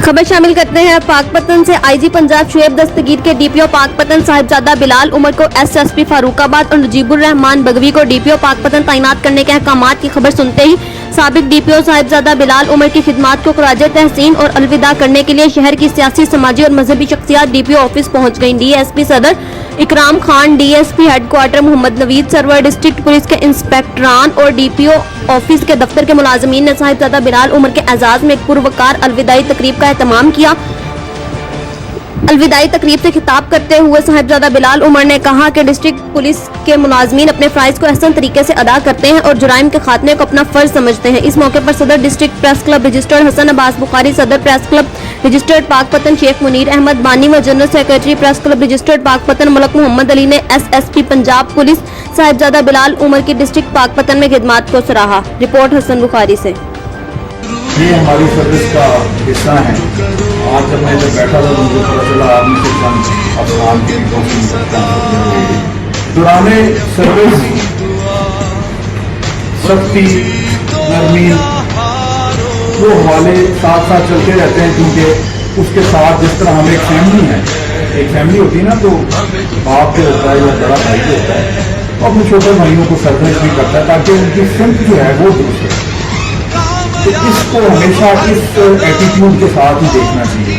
खबर शामिल करते हैं पाकपतन से। आईजी पंजाब शुएब दस्तगीर के डीपीओ पाकपतन साहिबजादा बिलाल उमर को एसएसपी फारूकाबाद और नजीबुर रहमान बगवी को डीपीओ पाकपतन तैनात करने के अहकामात की खबर सुनते ही साबिक डीपीओ साहिबजादा बिलाल उमर की खिदमात को खराज तहसीन और अलविदा करने के लिए शहर की सियासी, समाजी और मजहबी शख्सियात डीपीओ ऑफिस पहुंच गईं। डीएसपी सदर Ikram Khan, DSP headquarter Mohammad Naveed Sarwar, district police के इंस्पेक्टरान और डीपीओ ऑफिस के दफ्तर के मुलाजमीन ने साहिबजादा बिलाल उमर के एजाज में एक पुरवकार अलविदाई तकरीब का एहतमाम किया। अलविदाई तकरीब से खिताब करते हुए साहिबजादा बिलाल उमर ने कहा कि डिस्ट्रिक्ट पुलिस के मुलाजमीन अपने फ़राइज़ को अहसन तरीके से अदा करते हैं और जुराइम के खात्मे को अपना फर्ज समझते हैं। इस मौके पर सदर district press club registered Hasan Abbas Bukhari, सदर press club registered Pakpattan Sheikh Munir Ahmad बानी व general secretary press club registered Pakpattan Malik Mohammad Ali ने एसएसपी पंजाब पुलिस साहिबजादा बिलाल उमर की डिस्ट्रिक्ट पाकपतन में खिदमात को सराहा। रिपोर्ट हसन बुखारी से। ये हमारी सर्विस का हिस्सा है। आज जब मैं जब बैठा था तो मुझे पता चला आर्मी से अफगान के दौरान सर्विस सख्ती नरमी वो हमारे साथ साथ चलते रहते हैं, क्योंकि उसके साथ जिस तरह हम एक फैमिली होती है ना, तो बाप के होता है या बड़ा भाई के होता है, तो अपने छोटे भाइयों को सरप्राइज भी करता है ताकि उनकी स्ट्रेंथ जो है वो दुरुस्त है। तो इसको हमेशा इस एटीट्यूड के साथ ही देखना चाहिए।